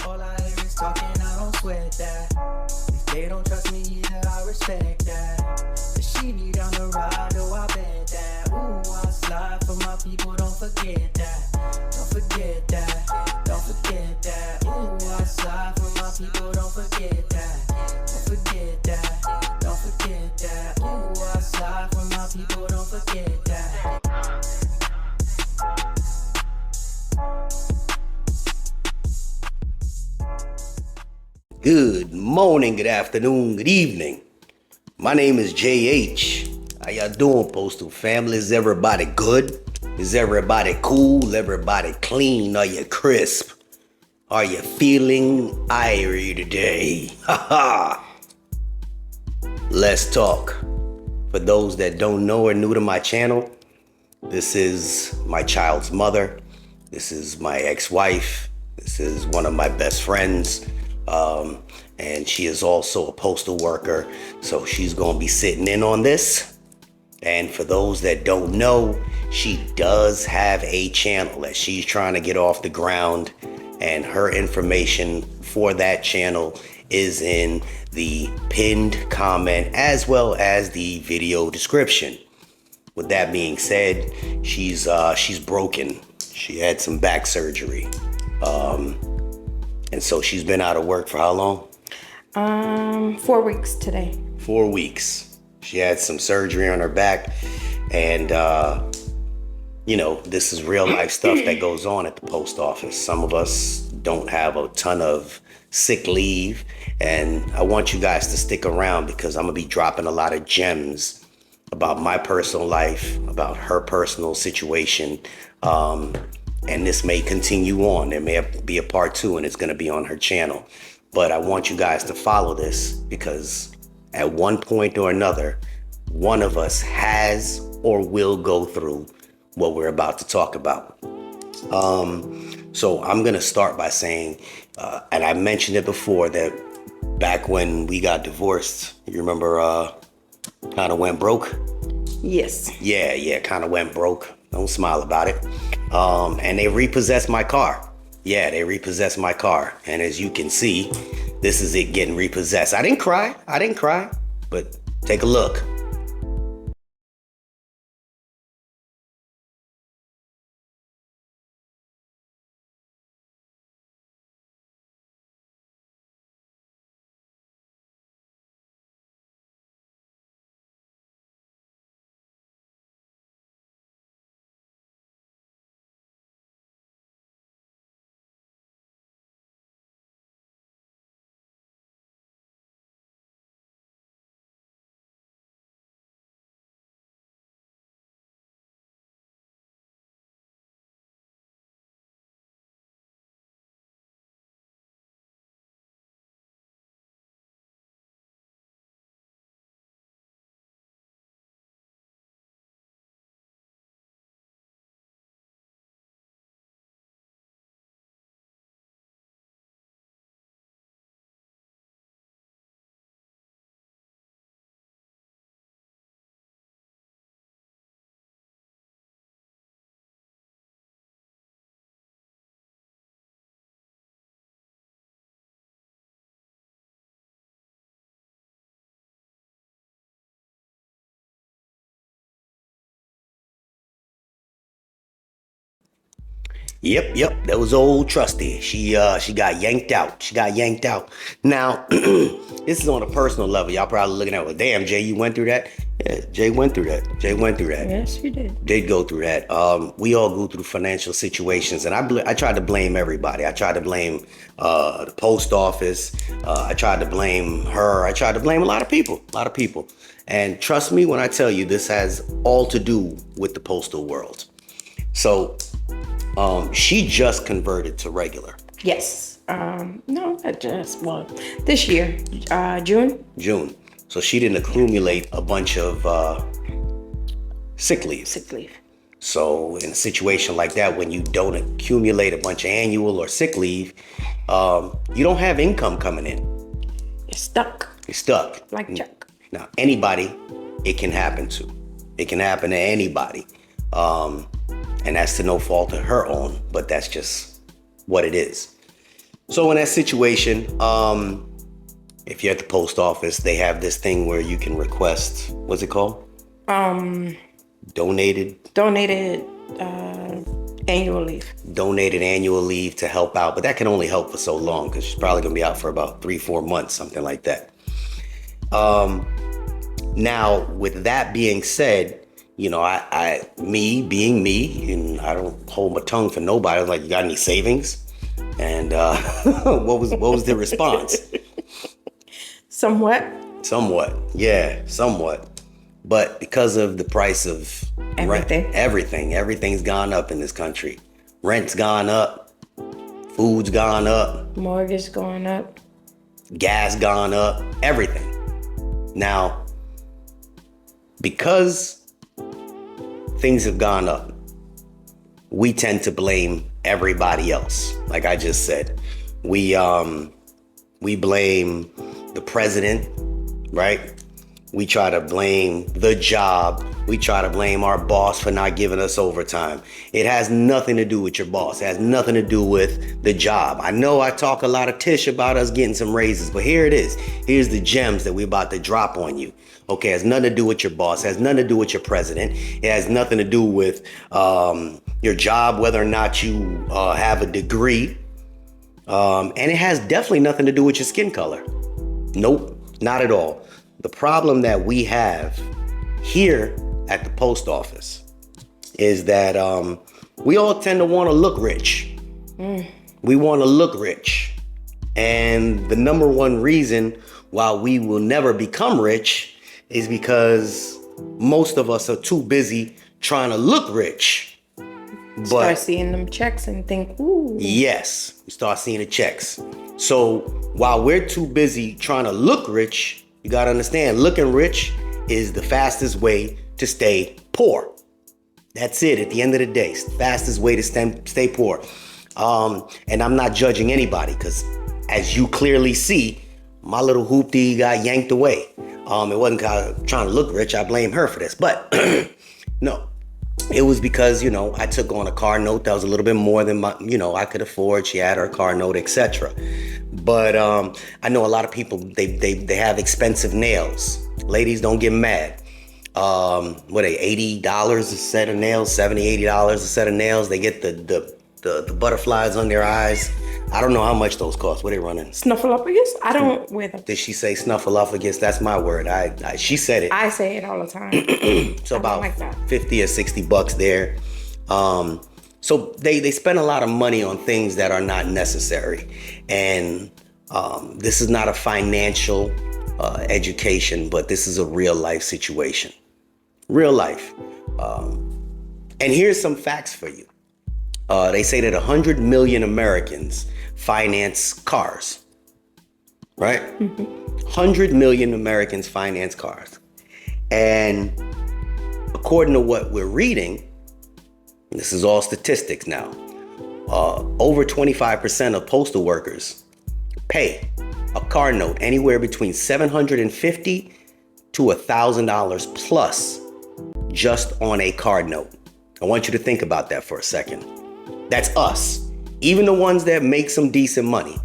All I hear is talking, I don't sweat that. If they don't trust me either, I respect that. If she be down the ride, oh, I bet that. Ooh, I slide for my people, don't forget that. Don't forget that. Don't forget that. Ooh, I slide for my people, don't forget that. Don't forget that. Don't forget that. Ooh, I slide for my people, don't forget that. Good morning, good afternoon, good evening. My name is JH. How y'all doing, Postal family? Is everybody good? Is everybody cool? Everybody clean? Are you crisp? Are you feeling irie today? Ha. Let's talk. For those that don't know or new to my channel, this is my child's mother. This is my ex-wife. This is one of my best friends. And she is also a postal worker, so she's gonna be sitting in on this. And for those that don't know, she does have a channel that she's trying to get off the ground, and her information for that channel is in the pinned comment as well as the video description. With that being said, she's broken. She had some back surgery. And so she's been out of work for how long? 4 weeks today. 4 weeks. She had some surgery on her back, and this is real life stuff that goes on at the post office. Some of us don't have a ton of sick leave, and I want you guys to stick around because I'm gonna be dropping a lot of gems about my personal life, about her personal situation. And this may continue on. There may be a part 2, and it's going to be on her channel. But I want you guys to follow this because at one point or another, one of us has or will go through what we're about to talk about. So I'm going to start by saying, and I mentioned it before, that back when we got divorced, you remember kind of went broke? Yes. Yeah, kind of went broke. Don't smile about it. And they repossessed my car. Yeah, they repossessed my car. And as you can see, this is it getting repossessed. I didn't cry, but take a look. Yep, that was old Trusty. She got yanked out. Now, this is on a personal level. Y'all probably looking at, well, damn, Jay, you went through that? Yeah, Jay went through that. Yes, you did. Did go through that. We all go through financial situations, and I tried to blame everybody. I tried to blame the post office. I tried to blame her. I tried to blame a lot of people. And trust me when I tell you, this has all to do with the postal world. So, she just converted to regular. Yes. No, this year, June. So she didn't accumulate a bunch of sick leave. So in a situation like that, when you don't accumulate a bunch of annual or sick leave, you don't have income coming in. You're stuck. Like Chuck. Now, anybody, it can happen to. It can happen to anybody. And that's to no fault of her own, but that's just what it is. So in that situation, if you're at the post office, they have this thing where you can request, what's it called? Donated annual leave. Donated annual leave to help out. But that can only help for so long because she's probably going to be out for about 3-4 months, something like that. Now, with that being said, you know, me being me, and I don't hold my tongue for nobody. I was like, you got any savings? And what was the response? Somewhat. Yeah, somewhat. But because of the price of everything's gone up in this country. Rent's gone up, food's gone up, mortgage going up, gas gone up, everything. Now, because things have gone up, we tend to blame everybody else. Like I just said, we blame the president, right? We try to blame the job. We try to blame our boss for not giving us overtime. It has nothing to do with your boss. It has nothing to do with the job. I know I talk a lot of tish about us getting some raises, but here it is. Here's the gems that we're about to drop on you. Okay, it has nothing to do with your boss. It has nothing to do with your president. It has nothing to do with your job, whether or not you have a degree. And it has definitely nothing to do with your skin color. Nope, not at all. The problem that we have here at the post office is that we all tend to want to look rich. We want to look rich. And the number one reason why we will never become rich is because most of us are too busy trying to look rich. Start seeing them checks and think, ooh. Yes, we start seeing the checks. So while we're too busy trying to look rich, you got to understand, looking rich is the fastest way to stay poor. That's it. At the end of the day, it's the fastest way to stay poor. And I'm not judging anybody because as you clearly see, my little hoopty got yanked away. It wasn't kind of trying to look rich. I blame her for this. But no, it was because, you know, I took on a car note that was a little bit more than I could afford. She had her car note, etc. But I know a lot of people, they have expensive nails. Ladies, don't get mad. What are they, $80 a set of nails, $70, $80 a set of nails. They get the butterflies on their eyes. I don't know how much those cost. What are they running? Snuffleupagus? I don't wear them. Did she say snuffleupagus? That's my word. She said it. I say it all the time. So about like $50 or $60 there. So they spend a lot of money on things that are not necessary. And this is not a financial education, but this is a real life situation. Real life. And here's some facts for you. They say that 100 million Americans finance cars, right? 100 million Americans finance cars. And according to what we're reading, this is all statistics now, over 25% of postal workers pay a car note anywhere between $750 to $1,000 plus just on a card note. I want you to think about that for a second. That's us. Even the ones that make some decent money.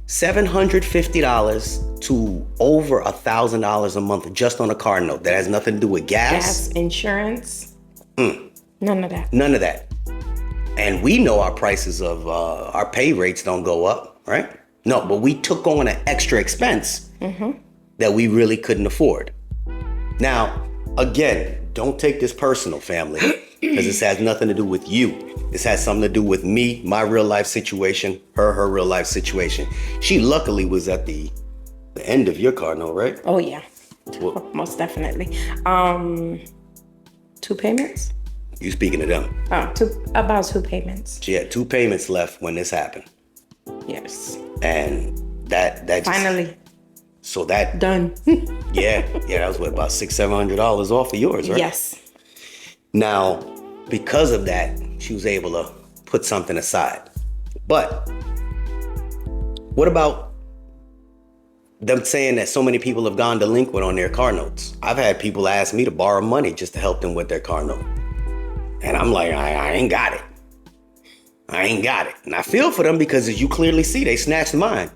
$750 to over $1,000 a month just on a car note. That has nothing to do with gas. Insurance. None of that. None of that. And we know our prices of our pay rates don't go up, right? No, but we took on an extra expense that we really couldn't afford. Now, again, don't take this personal, family, because this has nothing to do with you. This has something to do with me, my real life situation, her real life situation. She luckily was at the end of your car note, right? Oh, yeah. Well, most definitely. 2 payments? You speaking to them? About 2 payments. She had 2 payments left when this happened. Yes. And that finally. So that done. yeah, that was what, about $600-700 off of yours, right? Yes. Now, because of that, she was able to put something aside. But what about them saying that so many people have gone delinquent on their car notes? I've had people ask me to borrow money just to help them with their car note. And I'm like, I ain't got it. I ain't got it. And I feel for them because as you clearly see, they snatched mine.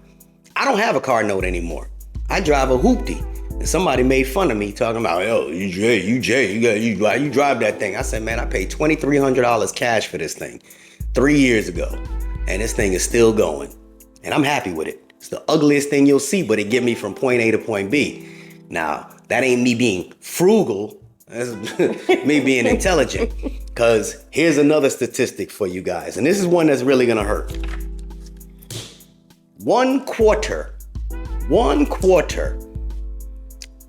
I don't have a car note anymore. I drive a hoopty. And somebody made fun of me talking about, yo, you drive that thing. I said, man, I paid $2,300 cash for this thing 3 years ago. And this thing is still going. And I'm happy with it. It's the ugliest thing you'll see, but it get me from point A to point B. Now, that ain't me being frugal. That's me being intelligent. Because here's another statistic for you guys. And this is one that's really going to hurt. 1/4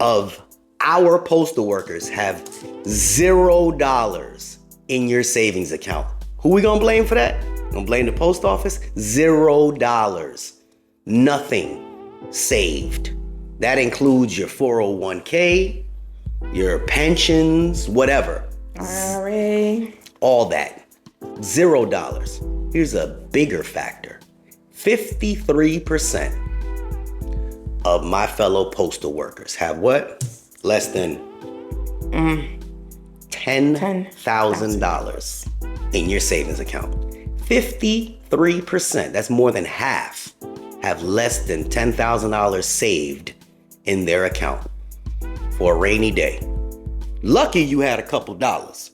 of our postal workers have $0 in your savings account. Who we gonna blame for that? Gonna blame the post office? $0. Nothing saved. That includes your 401k, your pensions, whatever. IRA. All that. $0. Here's a bigger factor. 53% of my fellow postal workers have what? Less than $10,000 in your savings account. 53%, that's more than half, have less than $10,000 saved in their account for a rainy day. Lucky you had a couple dollars.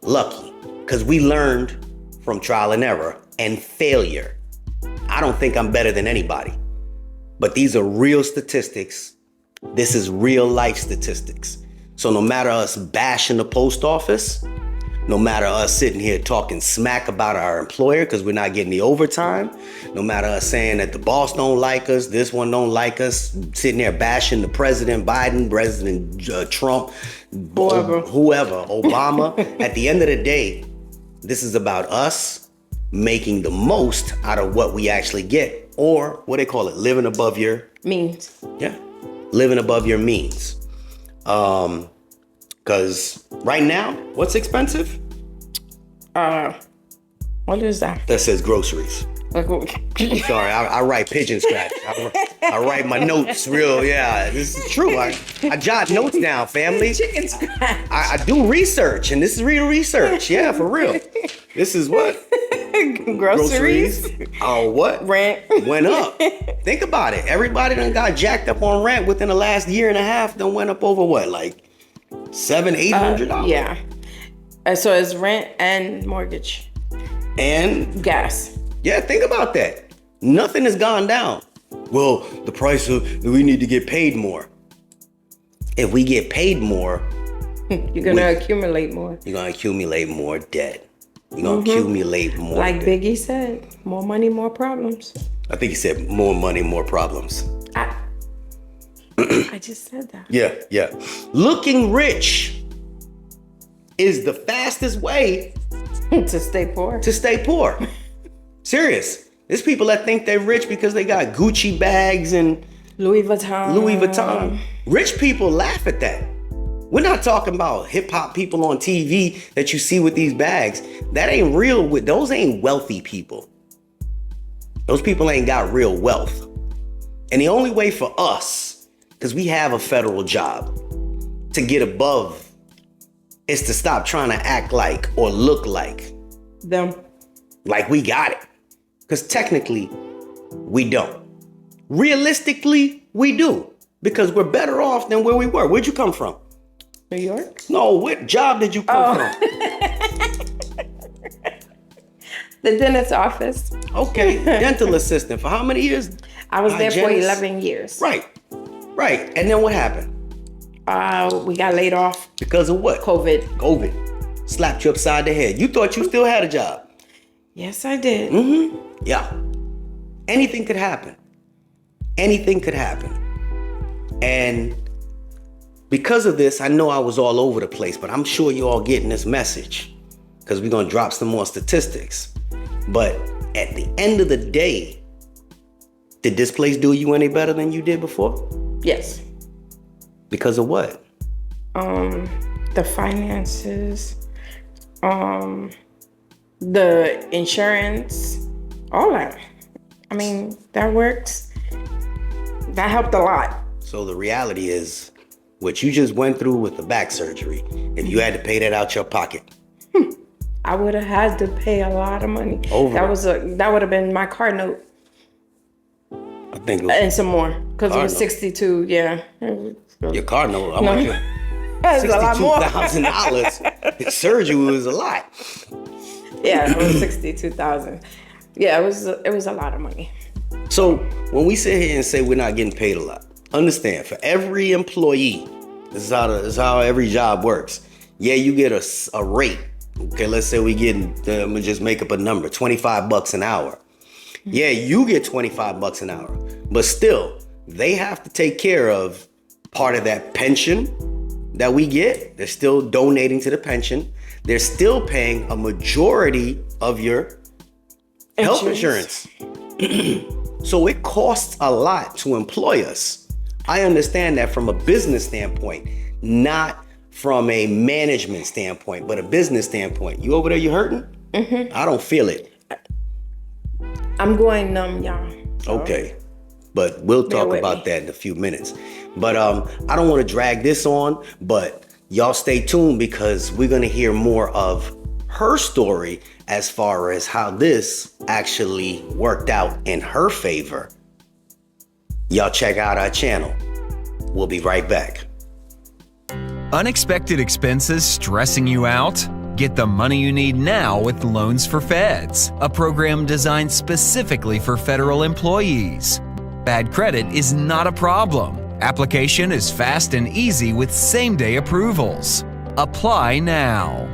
Lucky, because we learned from trial and error and failure. I don't think I'm better than anybody. But these are real statistics. This is real life statistics. So no matter us bashing the post office, no matter us sitting here talking smack about our employer because we're not getting the overtime, no matter us saying that the boss don't like us, this one don't like us, sitting there bashing the President Biden, President Trump, whoever, Obama, at the end of the day, this is about us making the most out of what we actually get. Or what they call it, living above your means. Yeah, living above your means. Because right now, what's expensive? What is that? That says groceries. Sorry, I write pigeon scratch. I write my notes real. Yeah, this is true. I jot notes down, family. Chicken scratch. I do research, and this is real research. Yeah, for real. This is what? Groceries. Oh, what? Rent. Went up. Think about it. Everybody done got jacked up on rent within the last year and a half. Done went up over what, like $700-800? Yeah. So it's rent and mortgage. And gas. Yeah, think about that. Nothing has gone down. Well, the price of, we need to get paid more. If we get paid more, you're gonna accumulate more. You're gonna accumulate more debt. You're gonna accumulate more. Like debt. Biggie said, more money, more problems. I think he said more money, more problems. I just said that. Yeah. Looking rich is the fastest way to stay poor. To stay poor. Serious. There's people that think they're rich because they got Gucci bags and Louis Vuitton. Rich people laugh at that. We're not talking about hip hop people on TV that you see with these bags. That ain't real. Those ain't wealthy people. Those people ain't got real wealth. And the only way for us, because we have a federal job, to get above is to stop trying to act like or look like them. Like we got it. Because technically, we don't. Realistically, we do. Because we're better off than where we were. Where'd you come from? New York? No, what job did you come from? The dentist's office. Okay, dental assistant. For how many years? I was there for 11 years. Right. And then what happened? We got laid off. Because of what? COVID. Slapped you upside the head. You thought you still had a job. Yes, I did. Yeah. Anything could happen. And because of this, I know I was all over the place, but I'm sure you all getting this message because we're going to drop some more statistics. But at the end of the day, did this place do you any better than you did before? Yes. Because of what? The finances, the insurance, all that. I mean, that works. That helped a lot. So the reality is, what you just went through with the back surgery, if you had to pay that out your pocket, I would have had to pay a lot of money. Over. That would have been my car note I think it was and some more because it Car was note. 62. Yeah. your car note. I'm No. like, That's a lot more. $62,000. Surgery was a lot. Yeah, it was 62,000. Yeah, it was a lot of money. So when we sit here and say we're not getting paid a lot, understand for every employee, this is how every job works. Yeah, you get a rate. Okay, let's say we getting, I'm gonna just make up a number, $25 an hour. Yeah, you get $25 an hour, but still, they have to take care of part of that pension that we get. They're still donating to the pension. They're still paying a majority of your health insurance. So it costs a lot to employ us. I understand that from a business standpoint, not from a management standpoint, but a business standpoint. You over there, you hurting? Mm-hmm. I don't feel it. I'm going numb, y'all. Okay. But we'll talk about that in a few minutes. But I don't want to drag this on, but y'all stay tuned because we're going to hear more of her story as far as how this actually worked out in her favor. Y'all check out our channel. We'll be right back. Unexpected expenses stressing you out? Get the money you need now with Loans for Feds, a program designed specifically for federal employees. Bad credit is not a problem. Application is fast and easy with same-day approvals. Apply now.